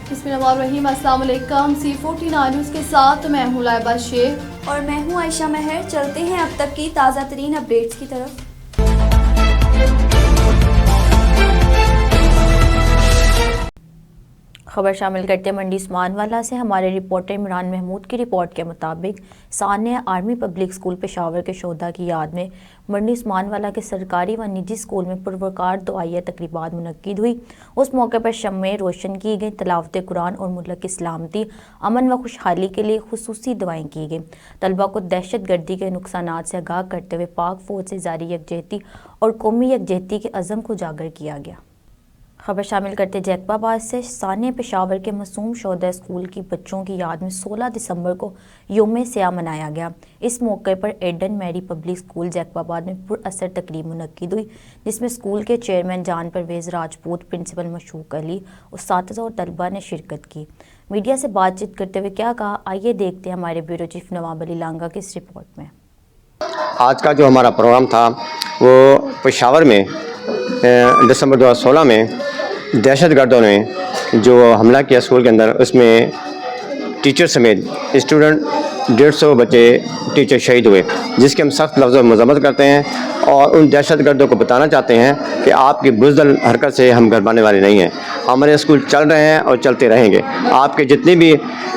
बिस्मिल्लाहिर्रहमानिर्रहीम। अस्सलाम वालेकुम। C49 न्यूज़ के साथ मैं हूँ लाइबा शेख और मैं हूँ आयशा महर। चलते हैं अब तक की ताज़ा तरीन अपडेट्स की तरफ। खबर शामिल करते मंडी उस्मानवाला से हमारे रिपोर्टर इमरान महमूद की रिपोर्ट के मुताबिक Sania army public school Peshawar के शोधा की याद में मंडी उस्मानवाला के सरकारी व निजी स्कूल में पुरवकार दुआया तकरीबात मुनक्किद हुई। उस मौके पर शम्में रोशन की गई, तलावत कुरान और मुल्क की सलामती, अमन व खुशहाली के लिए खुसूसी दुआएं की गई। तलबा को दहशत गर्दी के नुकसानात से आगाह करते हुए पाक फौज से जारी यकजहती और कौमी यकजहती के अज़म को उजागर किया गया। खबर शामिल करते जैकबाबाद से सानिया पेशावर के मासूम शोधा स्कूल की बच्चों की याद में 16 दिसंबर को यौम सियाह मनाया गया। इस मौके पर Eden Mary public school Jacobabad में पुरअसर तकरीब मुनक्किद हुई, जिसमें स्कूल के चेयरमैन जान परवेज़ राजपूत, प्रिंसिपल मशूक अली, उस्ताद और तलबा ने शिरकत की। मीडिया से बातचीत करते हुए क्या कहा, आइए देखते हैं हमारे ब्यूरो चीफ नवाब अली लांगा की इस रिपोर्ट में। आज का जो हमारा प्रोग्राम था वो पेशावर में दिसंबर 2016 में दहशतगर्दों ने जो हमला किया स्कूल के अंदर, उसमें टीचर समेत स्टूडेंट 150 बच्चे टीचर शहीद हुए, जिसकी हम सख्त लफ्ज़ों में मज़म्मत करते हैं और उन दहशतगर्दों को बताना चाहते हैं कि आपकी बुज़दिल हरकत से हम घबराने वाले नहीं हैं। हमारे स्कूल चल रहे हैं और चलते रहेंगे। आपके जितने भी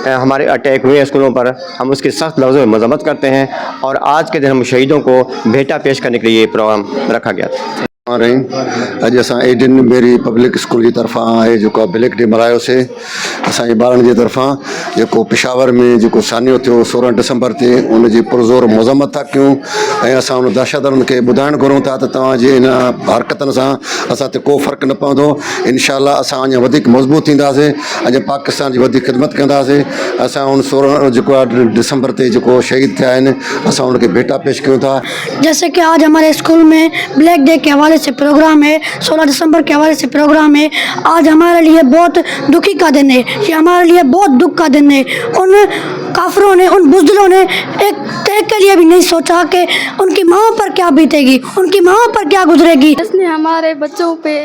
हमारे अटैक हुए हैं स्कूलों पर, हम उसकी सख्त लफ्ज़ों में मज़म्मत करते हैं और आज के दिन हम शहीदों को भेंटा पेश करने के लिए ये प्रोग्राम रखा गया था। अॼु असां एडन मेरी पब्लिक स्कूल जी तरफ़ां आहे जेको ब्लैक डे मल्हायोसीं। असांजे ॿारनि जे तरफ़ां जेको पेशावर में जेको सानियो थियो 16 दिसंबर ते, उनजी पुरज़ोर मज़म्मत था कयूं ऐं असां उन दहशतगर्दनि खे ॿुधाइणु घुरूं था त तव्हांजे इन हरकतनि सां असां ते को फ़र्क़ु न पवंदो। इंशाअल्लाह असां अञा वधीक मज़बूत थींदासीं, अॼु पाकिस्तान जी वधीक ख़िदमत कंदासीं। असां उन 16 जेको आहे दिसंबर ते जेको शहीद थिया आहिनि, असां उनखे भेंटा पेश कयूं था। जैसे कि आज हमारे स्कूल में ब्लैक डे के हवाले से प्रोग्राम है, 16 दिसंबर के हवाले से प्रोग्राम है। आज हमारे लिए बहुत दुखी का दिन है, ये हमारे लिए बहुत दुख का दिन है। उन काफिरों ने, उन बुज़दिलों ने एक तय के लिए भी नहीं सोचा कि उनकी माँओं पर क्या बीतेगी, उनकी माँओं पर क्या गुजरेगी। जिसने हमारे बच्चों पे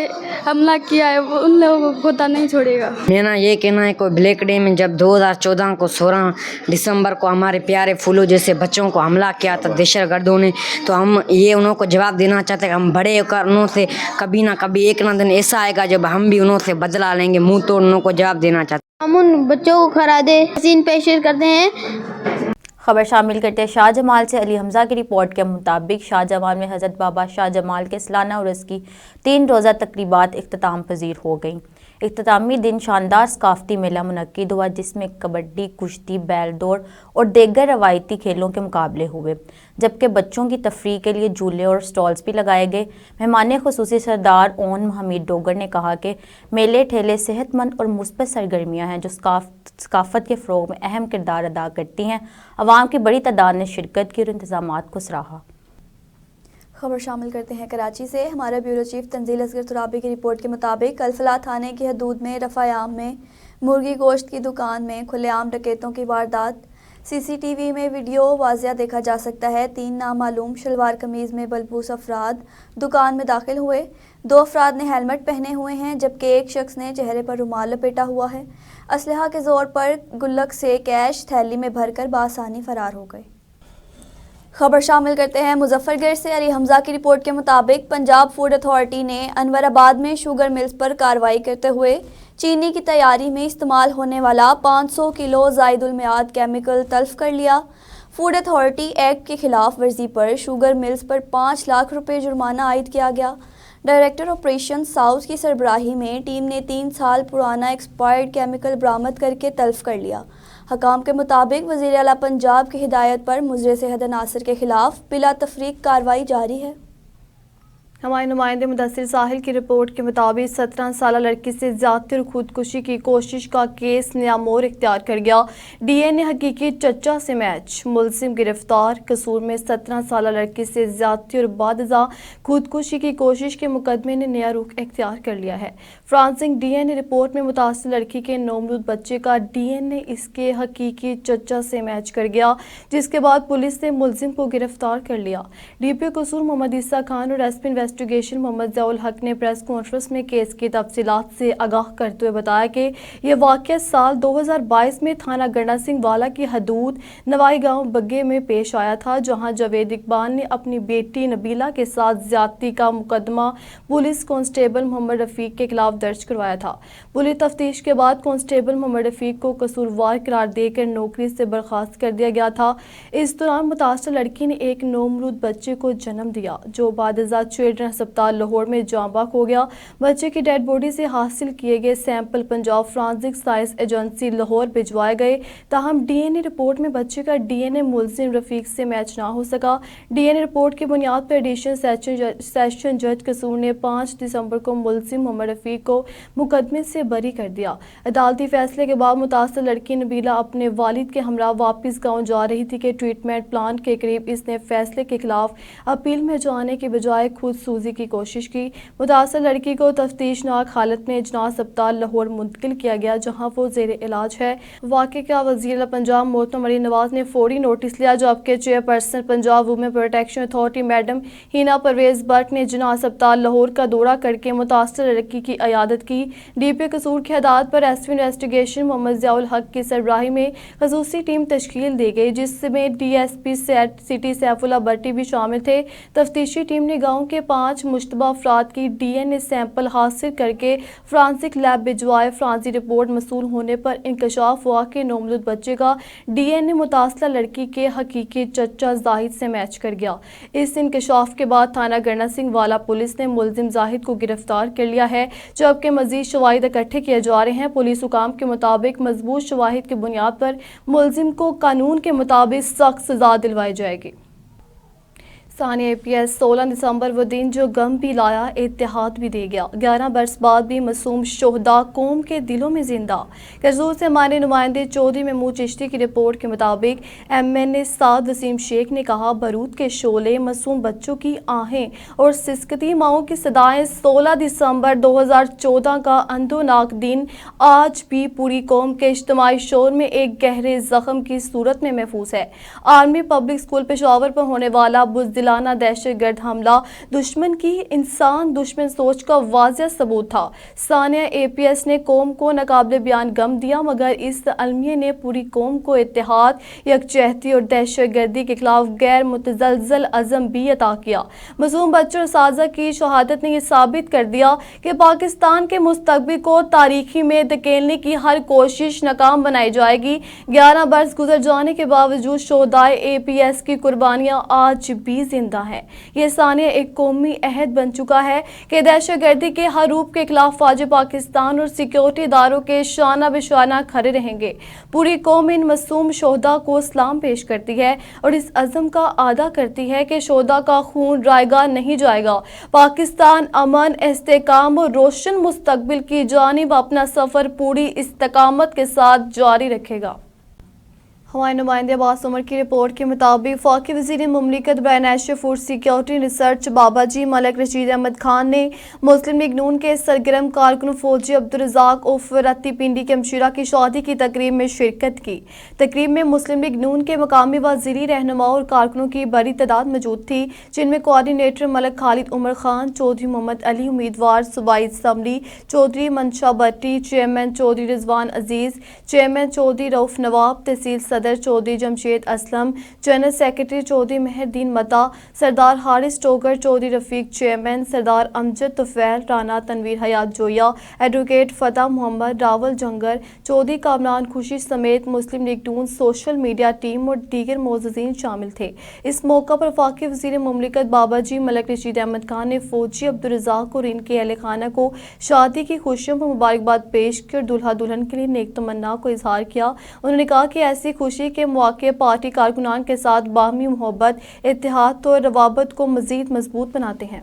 हमला किया है वो उन लोगों को खुदा नहीं छोड़ेगा। मेरा ये कहना है कोई ब्लैक डे में जब 2014 को 16 दिसंबर को हमारे प्यारे फूलों जैसे बच्चों को हमला किया था दहशतगर्दों ने, तो हम ये उन्हों को जवाब देना चाहते हैं कि हम बड़े होकर उन्हों से कभी ना कभी एक ना दिन ऐसा आएगा जब हम भी उन्हों से बदला लेंगे। मुंह तोड़ उन्हों को जवाब देना चाहते हैं। हम उन बच्चों को खरादे हसीन पेश करते हैं। खबर शामिल करते हैं शाहजमाल से। अली हमजा की रिपोर्ट के मुताबिक शाहजमाल में हज़रत बाबा शाहजमाल के सालाना उर्स की 3 रोज़ा तकरीबात इख्तिताम पजीर हो गई। इख्तितामी दिन शानदार सकाफती मेला मुनक्किद हुआ, जिसमें कबड्डी, कुश्ती, बैल दौड़ और दीगर रवायती खेलों के मुकाबले हुए, जबकि बच्चों की तफरीह के लिए झूले और स्टॉल्स भी लगाए गए। मेहमान खुसूसी सरदार ओन हमीद डोगर ने कहा कि मेले ठेले सेहतमंद और मुस्बत सरगर्मियाँ हैं जो सकाफत के फ़रोग़ में अहम किरदार अदा करती हैं। अवाम की बड़ी तादाद ने शिरकत की और इंतज़ामात को सराहा। खबर शामिल करते हैं कराची से। हमारे ब्यूरो चीफ तंजील असगर तुराबी की रिपोर्ट के मुताबिक कलफला थाने की हदूद में रफ़ायाम में मुर्गी गोश्त की दुकान में खुलेआम डकैतों की वारदात। CCTV में वीडियो वाज़िया देखा जा सकता है। 3 नामालूम शलवार कमीज़ में बलबूस अफराद दुकान में दाखिल हुए। 2 अफराद ने हेलमेट पहने हुए हैं, जबकि एक शख्स ने चेहरे पर रुमाल लपेटा हुआ है। असलहा के ज़ोर पर गुल्लक से कैश थैली में भरकर बासानी फरार हो गए। खबर शामिल करते हैं मुजफ्फरगढ़ से। अली हमजा की रिपोर्ट के मुताबिक पंजाब फूड अथॉरिटी ने अनवराबाद में शुगर मिल्स पर कार्रवाई करते हुए चीनी की तैयारी में इस्तेमाल होने वाला 500 किलो ज़ायदुल मियाद केमिकल तल्फ कर लिया। फूड अथॉरिटी एक्ट की खिलाफ वर्जी पर शुगर मिल्स पर 5 लाख रुपए जुर्माना आयद किया गया। डायरेक्टर ऑपरेशन साउथ की सरबराही में टीम ने 3 साल पुराना एक्सपायर्ड केमिकल बरामद करके तल्फ कर लिया। हकाम के मुताबिक वज़ीर आला पंजाब की हिदायत पर मुजरे सेहत नासिर के खिलाफ बिला तफरीक कार्रवाई जारी है। हमारे नुमाइंदे मुदस्सिर साहिल की रिपोर्ट के मुताबिक 17 साल लड़की से ज़्यादती और खुदकुशी की कोशिश का केस नया मोड़ इख्तियार कर गया। DNA हकीकी चचा से मैच, मुलजिम गिरफ्तार। कसूर में 17 साल लड़की से ज़्यादती और बादजा खुदकुशी की कोशिश के मुकदमे ने नया रुख इख्तियार कर लिया है। फ्रांसिक DNA रिपोर्ट में मुतासिर लड़की के नौमौजूद बच्चे का DNA इसके हकीकी चचा से मैच कर गया, जिसके बाद पुलिस ने मुलजिम को गिरफ्तार कर लिया। DPO कसूर मोहम्मद ईसा खान और SP انویسٹیگیشن محمد ضیاء الحق نے پریس کانفرنس میں کیس کی تفصیلات سے آگاہ کرتے ہوئے بتایا کہ یہ واقعہ سال 2022 میں تھانہ گنڈا سنگھ والا کی حدود نوائی گاؤں بگے میں پیش آیا تھا، جہاں جاوید اقبال نے اپنی بیٹی نبیلہ کے ساتھ زیادتی کا مقدمہ پولیس کانسٹیبل محمد رفیق کے خلاف درج کروایا تھا۔ پولیس تفتیش کے بعد کانسٹیبل محمد رفیق کو قصوروار قرار دے کر نوکری سے برخاست کر دیا گیا تھا۔ اس دوران متاثرہ لڑکی نے ایک نومولود بچے کو جنم دیا جو بعد ازاں چلڈرن ہسپتال لاہور میں جاں بحق ہو گیا۔ بچے کی ڈیڈ باڈی سے حاصل کیے گئے sample Punjab forensic science agency Lahore بھجوائے گئے، تاہم ڈی این اے رپورٹ میں بچے کا ڈی این اے ملزم رفیق سے میچ نہ ہو سکا۔ ڈی این اے رپورٹ کی بنیاد پر ایڈیشنل سیشن جج قصور نے 5 دسمبر کو ملزم محمد رفیق کو مقدمے سے بری کر دیا۔ عدالتی فیصلے کے بعد متاثرہ لڑکی نبیلہ اپنے والد کے ہمراہ واپس گاؤں جا رہی تھی کہ ٹریٹمنٹ پلانٹ کے قریب اس نے فیصلے کے خلاف اپیل میں جانے کے بجائے خود سوزی کی کوشش کی۔ متاثرہ لڑکی کو تفتیشناک حالت میں جناح ہسپتال لاہور منتقل کیا گیا، جہاں وہ زیر علاج ہے۔ واقعے کا وزیر اعلیٰ پنجاب محترم مریم نواز نے فوری نوٹس لیا، جبکہ chairperson Punjab women protection authority madam Hina Parvez but نے جناح ہسپتال لاہور کا دورہ کر کے متاثرہ لڑکی کی عیادت کی۔ ڈی پی قصور کی ہدایت پر ایس پی انویسٹیگیشن محمد ضیاء الحق کی سربراہی میں خصوصی ٹیم تشکیل دی گئی، جس میں D S P city Saifullah Batti بھی شامل تھے۔ تفتیشی ٹیم نے گاؤں کے 5 مشتبہ افراد کی ڈی این اے سیمپل حاصل کر کے فرانسک لیب بھجوائے۔ فرانسی رپورٹ موصول ہونے پر انکشاف ہوا کہ نومولود بچے کا ڈی این اے متاثرہ لڑکی کے حقیقی چچا زاہد سے میچ کر گیا۔ اس انکشاف کے بعد تھانہ گنڈا سنگھ والا پولیس نے ملزم زاہد کو گرفتار کر لیا ہے، جبکہ مزید شواہد اکٹھے کیے جا رہے ہیں۔ پولیس حکام کے مطابق مضبوط شواہد کی بنیاد پر ملزم کو قانون کے مطابق سخت سزا دلوائی جائے گی۔ ثانیہ اے پی ایس 16 دسمبر وہ دن جو غم بھی لایا اتحاد بھی دے گیا، 11 برس بعد بھی معصوم شہداء قوم کے دلوں میں زندہ۔ کرزور سے ہمارے نمائندے چودھری محمود چشتی کی رپورٹ کے مطابق ایم این اے سعد وسیم شیخ نے کہا، بارود کے شعلے، معصوم بچوں کی آہیں اور سسکتی ماؤں کی صدائیں 16 دسمبر 2014 کا اندھوناک دن آج بھی پوری قوم کے اجتماعی شعور میں ایک گہرے زخم کی صورت میں محفوظ ہے۔ آرمی پبلک اسکول پشاور پر ہونے والا بزدلانہ دہشت گرد حملہ دشمن کی انسان دشمن سوچ کا واضح ثبوت تھا۔ ثانیہ اے پی ایس نے قوم کو ناقابل بیان غم دیا، مگر اس المیہ نے پوری قوم کو اتحاد، یکجہتی اور دہشت گردی کے خلاف غیر متزلزل عزم بھی عطا کیا۔ معصوم بچوں اور اساتذہ کی شہادت نے یہ ثابت کر دیا کہ پاکستان کے مستقبل کو تاریخی میں دھکیلنے کی ہر کوشش ناکام بنائی جائے گی۔ 11 برس گزر جانے کے باوجود شہداء اے پی ایس کی قربانیاں آج بھی زندہ ہے۔ یہ ثانیہ ایک قومی عہد بن چکا ہے کہ دہشت گردی کے ہر روپ کے خلاف فوج پاکستان اور سیکیورٹی اداروں کے شانہ بشانہ کھڑے رہیں گے۔ پوری قوم ان معصوم شہداء کو سلام پیش کرتی ہے اور اس عزم کا اعادہ کرتی ہے کہ شہداء کا خون رائیگاں نہیں جائے گا۔ پاکستان امن، استحکام اور روشن مستقبل کی جانب اپنا سفر پوری استقامت کے ساتھ جاری رکھے گا۔ ہمارے نمائندے عباس عمر کی رپورٹ کے مطابق وفاقی وزیر مملکت برائے نیشنل فوڈ سیکیورٹی ریسرچ بابا جی ملک رشید احمد خان نے مسلم لیگ نون کے سرگرم کارکن فوجی عبدالرزاق عرف رتی پنڈی کے ہمشیرہ کی شادی کی تقریب میں شرکت کی۔ تقریب میں مسلم لیگ نون کے مقامی و ضلعی رہنماؤں اور کارکنوں کی بڑی تعداد موجود تھی، جن میں کوآرڈینیٹر ملک خالد عمر خان، چودھری محمد علی امیدوار صوبائی اسمبلی، چودھری منشا بٹی، چیئرمین چودھری رضوان عزیز، چیئرمین چودھری رؤف نواب، تحصیل صدر چودھری جمشید اسلم، جنرل سیکرٹری چودھری مہردین متا، سردار حارث ٹوگر، چودھری رفیق چیئرمین، سردار امجد طفیل، رانا تنویر حیات جویا، ایڈوکیٹ فتح محمد، راول جنگر، چودھری کامران خوشی سمیت مسلم لیگ نون سوشل میڈیا ٹیم اور دیگر معززین شامل تھے۔ اس موقع پر وفاقی وزیر مملکت بابا جی ملک رشید احمد خان نے فوجی عبدالرزاق اور ان کے اہل خانہ کو شادی کی خوشیوں پر مبارکباد پیش کر دلہا دلہن کے لیے نیک تمنا کو اظہار کیا۔ انہوں نے کہا کہ ایسی خوشی کے مواقع پارٹی کارکنان کے ساتھ باہمی محبت، اتحاد اور روابط کو مزید مضبوط بناتے ہیں۔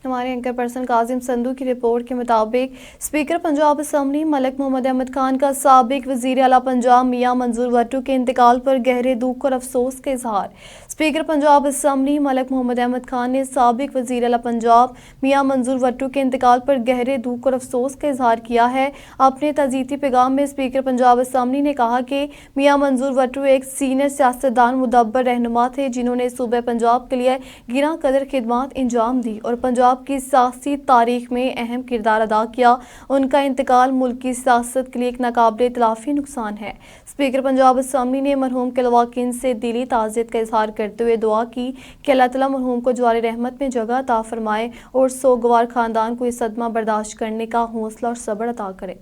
ہمارے اینکر پرسن کاظم سندھو کی رپورٹ کے مطابق اسپیکر پنجاب اسمبلی ملک محمد احمد خان کا سابق وزیر اعلیٰ پنجاب میاں منظور بھٹو کے انتقال پر گہرے دکھ اور افسوس کا اظہار۔ स्पीकर पंजाब असम्बली मलिक मोहम्मद अहमद खान ने साबिक वज़ीर आला पंजाब मियां मंजूर वट्टू के इंतकाल पर गहरे दुख और अफसोस का इजहार किया है। अपने ताज़ीती पैगाम में स्पीकर पंजाब असम्बली ने कहा कि मियां मंजूर वट्टू एक सीनियर सियासतदान मुदब्बर रहनुमा थे जिन्होंने सूबे पंजाब के लिए गिरा कदर खिदमत अंजाम दी और पंजाब की सियासी तारीख में अहम किरदार अदा किया। उनका इंतकाल मुल्क की सियासत के लिए एक नाकाबिल इतलाफी नुकसान है। स्पीकर पंजाब असम्बली ने मरहूम के लवाकिन से दिली ताज़ियत का इजहार करते हुए दुआ की कि अल्लाह ताला मरहूम को जवार रहमत में जगह अता फरमाए और सोगवार खानदान को इस सदमा बर्दाश्त करने का हौसला और सब्र अता करे।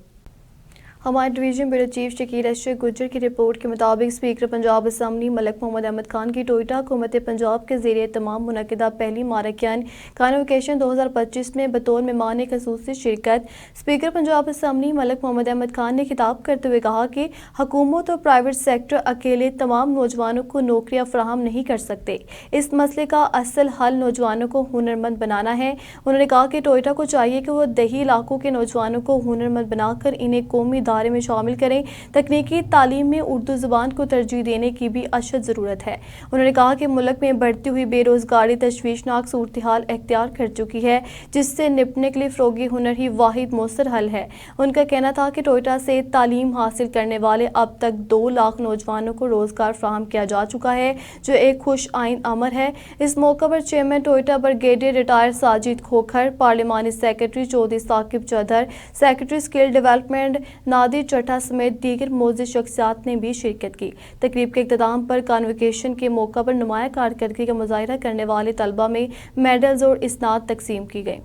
हमारे division bureau chief Shakir Ashraf Gujjar की रिपोर्ट के मुताबिक स्पीकर पंजाब असम्बली मलिक मोहम्मद अहमद खान की टोयोटा हुकूमत पंजाब के ज़रिए तमाम मुनक़िदा पहली मारकियान कॉन्वोकेशन 2025 में बतौर मेहमान ख़ुसूसी शिरकत स्पीकर पंजाब असम्बली मलिक मोहम्मद अहमद खान ने खिताब करते हुए कहा कि हुकूमत और प्राइवेट सेक्टर अकेले तमाम नौजवानों को नौकरियाँ फराहम नहीं कर सकते। इस मसले का असल हल नौजवानों को हुनरमंद बनाना है। उन्होंने कहा कि टोयोटा को चाहिए कि वह देही इलाकों के नौजवानों को हुनरमंद बनाकर इन्हें कौमी दायरे में शामिल करें। तकनीकी तालीम में उर्दू ज़ुबान को तरजीह देने की भी अशद ज़रूरत है। उन्होंने कहा कि मुल्क में बढ़ती हुई बेरोज़गारी तशवीशनाक सूरत हाल इख्तियार कर चुकी है जिससे निपटने के लिए फ़रोगी हुनर ही वाहिद मौसर हल है। उनका कहना था कि टोयोटा से तालीम हासिल करने वाले अब तक 2 लाख नौजवानों को रोज़गार फराहम किया जा चुका है जो एक खुश आइन अमर है। इस मौका पर chairman Toyota brigadier retired Sajid Khokhar, पार्लिमानी secretary Chaudhry Saqib Chaudhar, secretary skill development Nadir Chatha समेत दीगर मोअज़्ज़िज़ शख्सियात ने भी शिरकत की। तकरीब के इख्तिताम पर कॉन्वोकेशन के मौका पर नुमाया कारकर्दगी का मुजाहिरा करने वाले तलबा में मेडल्स और इसनाद तकसीम की गई।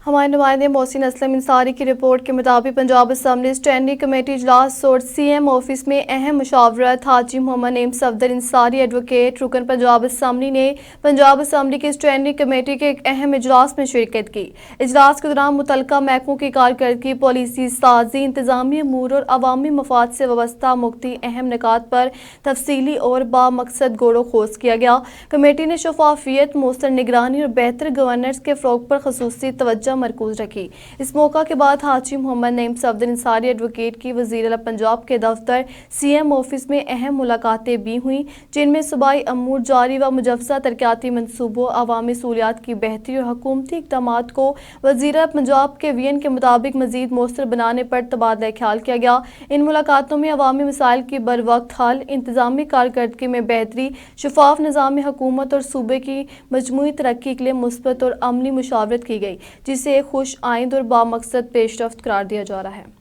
हमारे नुमाइंदे मोहसिन असलम अंसारी की रिपोर्ट के मुताबिक पंजाब असम्बली स्टैंडिंग कमेटी इजलास और CM ऑफिस में अहम मुशावरत हाजी मोहम्मद नईम सफदर अंसारी एडवोकेट रुकन पंजाब असम्बली ने पंजाब असम्बली की स्टैंडिंग कमेटी के एक अहम इजलास में शिरकत की। इजलास के दौरान मुतल्लिका महकमों की कारकर्दगी, पॉलिसी साजी, इंतजामी अमूर और अवामी मफाद से वाबस्ता मुख्तलिफ अहम निकात पर तफसीली और बामकसद गोरो खोज किया गया। कमेटी ने शफाफियत, मौसर निगरानी और बेहतर गवर्नेंस के फ़रोग़ पर ख़ुसूसी तवज्जो मरकूज रखी। इस मौका के बाद हाजी मोहम्मद नईम सफदर अंसारी एडवोकेट की वज़ीर आला पंजाब के दफ्तर CM ऑफिस में अहम मुलाकातें भी हुई जिनमें सूबाई अमूर, जारी व मुजव्वज़ा तरक्याती मनसूबों, अवामी सहूलियात की बेहतरी और हुकूमती इक़दामात को वज़ीर आला पंजाब के विजन के मुताबिक मज़ीद मौसर बनाने पर तबादला ख्याल किया गया। इन मुलाकातों में अवामी मसाइल की बर वक्त हल, इंतज़ामी कारकर्दगी में बेहतरी, शफाफ निज़ाम हुकूमत और सूबे की मजमूई तरक्की के लिए मुस्बत और अमली मुशावरत की गई जिसे एक खुश आइंद और बामकसद पेशरफ्त करार दिया जा रहा है।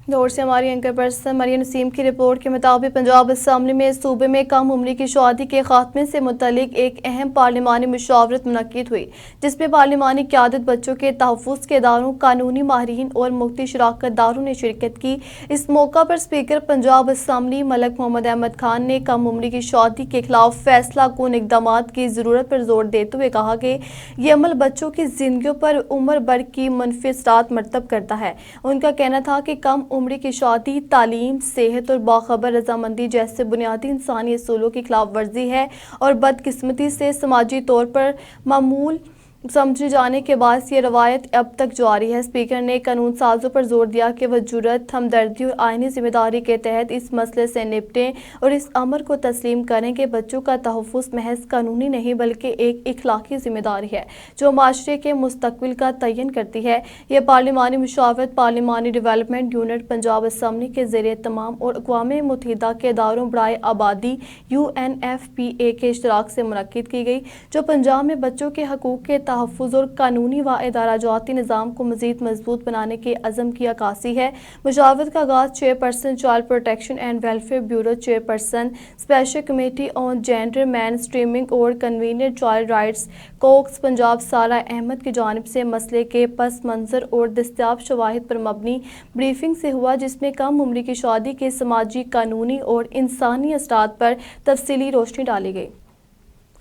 दौर से हमारी एंकर पर्सन मरियम नसीम की रिपोर्ट के मुताबिक पंजाब असम्बली में सूबे में कम उम्री की शादी के खात्मे से मुतल्लिक एक अहम पार्लिमानी मुशावरत मुनक्किद हुई जिसमें पार्लिमानी क़यादत, बच्चों के तहफ़्फ़ुज़ के इदारों, कानूनी माहिरीन और मुख्तलिफ शराकत दारों ने शिरकत की। इस मौका पर स्पीकर पंजाब असम्बली मलिक मोहम्मद अहमद खान ने कम उम्री की शादी के खिलाफ फैसला कुन इक़दामात की ज़रूरत पर जोर देते हुए कहा कि यह अमल बच्चों की ज़िंदगियों पर उम्र भर की मनफी असरात मरतब करता है। उनका कहना था कि कम उम्र की शादी तालीम, सेहत और बाखबर रजामंदी जैसे बुनियादी इंसानी असूलों की खिलाफ वर्जी है और बदकिस्मती से समाजी तौर पर मामूल समझे जाने के बाद ये रवायत अब तक जारी है। स्पीकर ने कानून साजों पर जोर दिया कि वह जुर्रत, हमदर्दी और आईनी जिम्मेदारी के तहत इस मसले से निपटें और इस अमर को तस्लीम करें कि बच्चों का तहफ़्फ़ुज़ महज कानूनी नहीं बल्कि एक इखलाकी जिम्मेदारी है जो माशरे के मुस्तकबिल का तयन करती है। यह पार्लिमानी मुशावरत पार्लिमानी डेवलपमेंट यूनिट पंजाब असम्बली के ज़रिए तमाम और अक़वाम मुत्तहिदा के इदारों बराए आबादी UNFPA के इश्तराक से मुनक्किद की गई जो पंजाब में बच्चों के हकूक़ के तहफ़्फ़ुज़ और कानूनी व इदारा-जाती निज़ाम को मज़ीद मजबूत बनाने के अज़म की अक्कासी है। मुशावरत का आगाज़ chairperson child protection and welfare bureau, chairperson special committee on gender mainstreaming और convener child rights caucus Punjab Sara Ahmad की जानिब से मसले के पस मंज़र और दस्तियाब शवाहिद पर मबनी ब्रीफिंग से हुआ जिसमें कम उम्री की शादी के समाजी, कानूनी और इंसानी असरात पर तफसीली रोशनी डाली गई।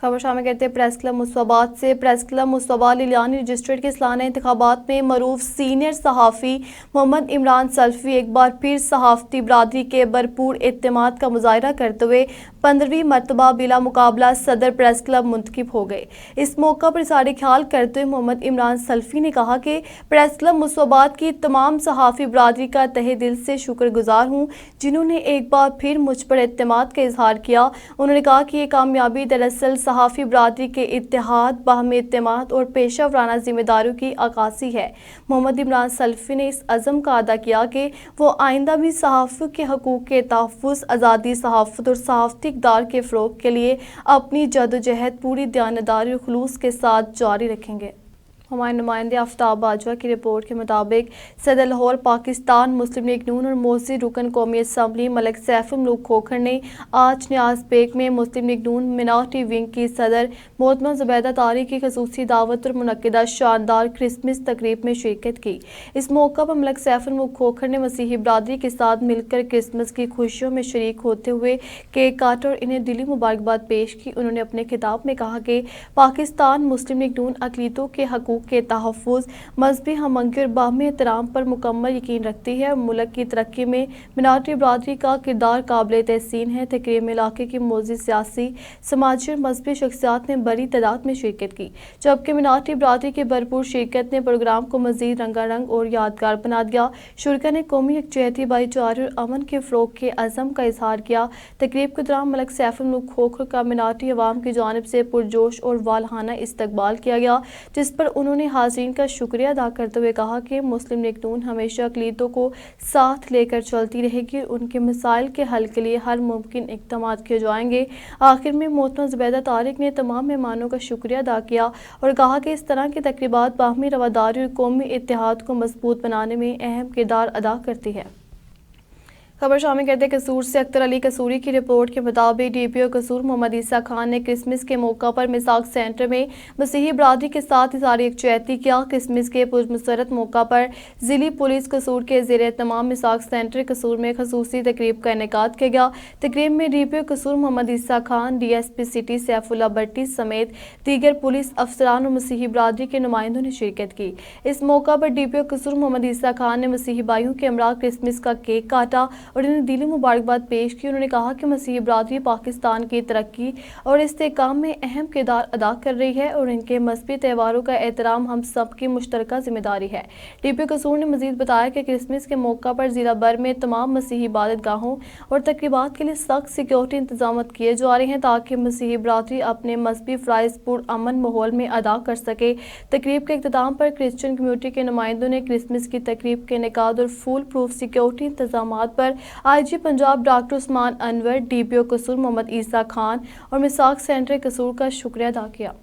खबर शामिल करते हैं प्रेस क्लब मुस्तफाबाद से। प्रेस क्लब मुस्तफाबाद लिलियानी रजिस्ट्रेट के सालाना इंतखाबात में मरूफ सीनियर सहाफ़ी मोहम्मद इमरान सल्फी एक बार फिर सहाफ़ती बरादरी के भरपूर एतमाद का मुजाहरा करते हुए 15वीं मरतबा बिला मुकाबला सदर प्रेस क्लब मुंतखब हो गए। इस मौका पर इज़हार ख्याल करते हुए मोहम्मद इमरान सल्फी ने कहा कि प्रेस क्लब मुस्तफाबाद की तमाम सहाफ़ी बरादरी का तहे दिल से शुक्रगुजार हूँ, जिन्होंने एक बार फिर मुझ पर एतमाद का इजहार किया। उन्होंने कहा कि ये कामयाबी दरअसल सहाफ़ी बरादरी के इत्तेहाद, बाहमी एतमाद और पेशा वराना जिम्मेदारियों की अक्कासी है। मोहम्मद इमरान सल्फी ने इस अज़म का अदा किया कि वो आइंदा भी सहाफ़ियों के हकूक़ के तहफ़्फ़ुज़, आज़ादी सहाफ़त और सहाफ़ती इक़दार के फ़रोग़ के लिए अपनी जद्दोजहद पूरी दयानतदारी और खुलूस के साथ जारी रखेंगे। हमारे नुमाइंदे आफ्ताब बाजवा की रिपोर्ट के मुताबिक सदर लाहौर पाकिस्तान मुस्लिम लीग नून और मोसी रुकन कौमी असम्बली मलिक सैफुल मुल्क खोखर ने आज न्याज बेग में मुस्लिम लीग नून मिनारिटी विंग की सदर मोहतरमा ज़ुबैदा तारिक की खसूसी दावत और मुनक्किदा शानदार क्रिसमस तकरीब में शिरकत की। इस मौका पर मलिक सैफुल मुल्क खोखर ने मसीही बरादरी के साथ मिलकर क्रिसमस की खुशियों में शरीक होते हुए केक काटा और इन्हें दिली मुबारकबाद पेश की। उन्होंने अपने खिताब में कहा कि पाकिस्तान मुस्लिम लीग नून अक़लीतों के हकूक़ के तहफ़्फ़ुज़, मज़हबी हमआहंगी और बाहमी एहतराम पर मुकम्मल यकीन रखती है और मुल्क की तरक्की में मिनारिटी बरादरी का किरदार काबिल तहसीन है। तकरीब में इलाके की मौजूद सियासी, समाजी और मजहबी शख्सियात ने बड़ी तादाद में शिरकत की, जबकि मिनारिटी बरादरी की भरपूर शिरकत ने प्रोग्राम को मज़ीद रंगारंग और यादगार बना दिया। शुरका ने कौमी यकजहती, भाईचारे और अमन के फ़रोग़ के अज़म का इजहार किया। तकरीब के दौरान मलिक सैफुल मुल्क खोखर का मिनारिटी अवाम की जानिब से पुरजोश और वालहाना इस्तकबाल किया गया, जिस पर उन्होंने हाज़रीन का शुक्रिया अदा करते हुए कहा कि मुस्लिम लीग नून हमेशा अक़लीतों को साथ लेकर चलती रहेगी और उनके मसाइल के हल के लिए हर मुमकिन इक़दामात किए जाएंगे। आखिर में मोहतरमा ज़ुबैदा तारिक ने तमाम मेहमानों का शुक्रिया अदा किया और कहा कि इस तरह की तक़रीबात बाहमी रवादारी और कौमी इत्तेहाद को मजबूत बनाने में अहम किरदार अदा करती है। खबर शामिल करते कसूर से। अख्तर अली कसूरी की रिपोर्ट के मुताबिक डीपीओ कसूर मोहम्मद ईसा खान ने क्रिसमस के मौका पर मिसाक सेंटर में मसीही बरादरी के साथ इज़हार यकजहती किया। क्रिसमस के पुरमसरत मौका पर ज़िली पुलिस कसूर के ज़ेर तमाम मिसाक सेंटर कसूर में खसूसी तकरीब का इनेकाद किया गया। तकरीब में डीपीओ कसूर मोहम्मद ईसा खान, DSP सिटी सैफुल्ला भट्टी समेत दीगर पुलिस अफसरान और मसीही बरादरी के नुमाइंदों ने शिरकत की। इस मौका पर डीपीओ कसूर मोहम्मद ईसा खान ने मसीही भाइयों के हमरा क्रिसमस का केक काटा और इन्हें दिली मुबारकबाद पेश की। उन्होंने कहा कि मसीही बरादरी पाकिस्तान की तरक्की और इस्तेहकाम में अहम किरदार अदा कर रही है और इनके मजहबी त्योहारों का एहतराम हम सब की मुश्तरका जिम्मेदारी है। डीपीओ कसूर ने मजीद बताया कि क्रिसमस के मौका पर जिला भर में तमाम मसीही इबादत गाहों और तकरीबात के लिए सख्त सिक्योरिटी इंतजाम किए जा रहे हैं ताकि मसीही बरादरी अपने मजहबी फ़राइज़ पुरअमन माहौल में अदा कर सके। तकरीब के इख्तिताम पर क्रिश्चियन कम्यूनिटी के नुमाइंदों ने क्रिसमस की तकरीब के इनेकाद और फुल प्रूफ सिक्योरिटी इंतजाम पर IG Punjab doctor Usman Anwar, DPO कसूर मोहम्मद ईसा खान और मिसाक सेंटर कसूर का शुक्रिया अदा किया।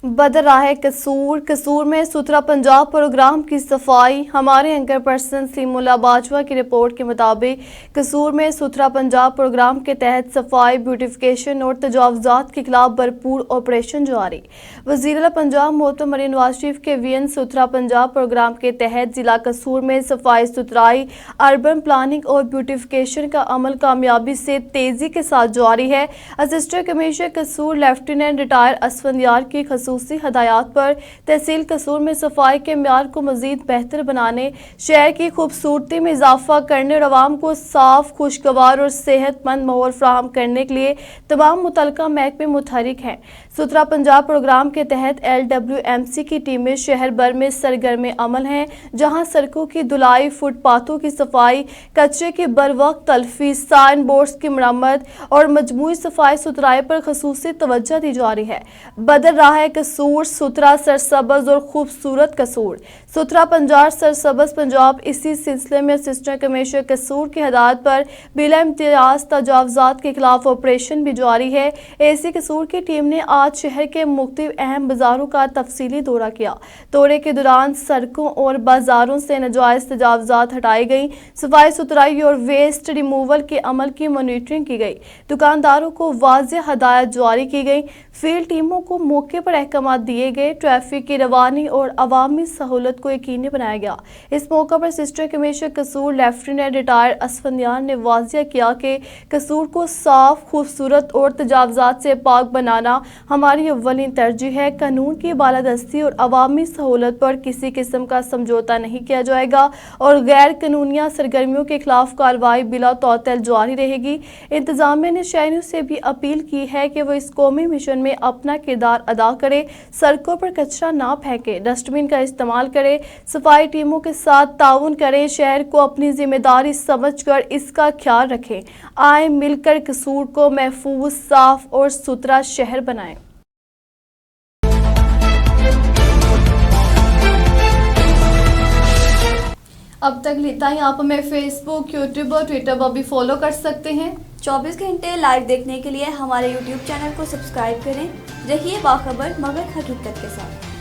बदर राह कसूर में सुथरा पंजाब प्रोग्राम की सफाई। हमारे एंकर पर्सन सीमुल्ला बाजवा की रिपोर्ट के मुताबिक कसूर में सुथरा पंजाब प्रोग्राम के तहत सफाई, ब्यूटिफिकेशन और तजावुज़ात के खिलाफ भरपूर ऑपरेशन जारी। वज़ीर पंजाब मोहतरम मरीम नवाज शरीफ के VN सुथरा पंजाब प्रोग्राम के तहत जिला कसूर में सफाई सुथराई, अर्बन प्लानिंग और ब्यूटिफिकेशन का अमल कामयाबी से तेजी के साथ जारी है। असिस्टेंट कमिश्नर कसूर लेफ्टिनेंट रिटायर असफंदियार की खसूसी हदायत पर तहसील कसूर में सफाई के म्यार को मजीद बेहतर बनाने, शहर की खूबसूरती में इजाफा करने और आवाम को साफ, खुशगवार और सेहतमंद माहौल फराहम करने के लिए तमाम मुतल्लिका महकमे मुतहरिक हैं। सुथरा पंजाब प्रोग्राम के तहत LWMC की टीमें शहर भर में सरगर्म अमल हैं, जहां सड़कों की धुलाई, फुटपाथों की सफाई, कचरे की बरवक्त तलफी, साइन बोर्ड्स की मरम्मत और मजमूई सफाई सुथराई पर खसूसी तवज्जो दी जा रही है। बदर राह कसूर, सुथरा सरसब्ज और खूबसूरत कसूर। सुथरा पंजाब सरसब्ज पंजाब इसी सिलसिले में असिस्टेंट कमिश्नर कसूर की हदायत पर बिला इम्तियाज तजावुज़ात के खिलाफ ऑपरेशन भी जारी है। AC कसूर की टीम ने बाद शहर के मुख्तलिफ अहम बाज़ारों का तफसीली दौरा किया। दौरे के दौरान सड़कों और बाज़ारों से नाजायज़ तजावुज़ात हटाई गई, सफाई सुथराई और वेस्ट रिमूवल के अमल की मॉनिटरिंग की गई, दुकानदारों को वाज़ेह हदायत जारी की गई, फील्ड टीमों को मौके पर अहकाम दिए गए, ट्रैफिक की रवानी और अवामी सहूलत को यकीनी बनाया गया। इस मौका पर सिस्टर कमिश्नर कसूर लेफ्टिनेंट रिटायर्ड असफंदियान ने वाज़ेह किया कि कसूर को साफ, खूबसूरत और तजावुज़ात से पाक बनाना हमारी अव्वलीन तरजीह है। कानून की बालादस्ती और अवामी सहूलत पर किसी किस्म का समझौता नहीं किया जाएगा और गैर कानूनिया सरगर्मियों के खिलाफ कार्रवाई बिला तौतल जारी रहेगी। इंतजामिया ने शहरियों से भी अपील की है कि वो इस कौमी मिशन में अपना किरदार अदा करे, सड़कों पर कचरा ना फेंके, डस्टबिन का इस्तेमाल करे, सफाई टीमों के साथ ताउन करें, शहर को अपनी जिम्मेदारी समझकर इसका ख्याल रखें। आए मिलकर कसूर को महफूज, साफ और सुथरा शहर बनाएं। अब तक लेता ही आप हमें फेसबुक, यूट्यूब और ट्विटर पर भी फॉलो कर सकते हैं। 24 घंटे लाइव देखने के लिए हमारे YouTube चैनल को सब्सक्राइब करें। रहिए बाखबर मगर हकीकत के साथ।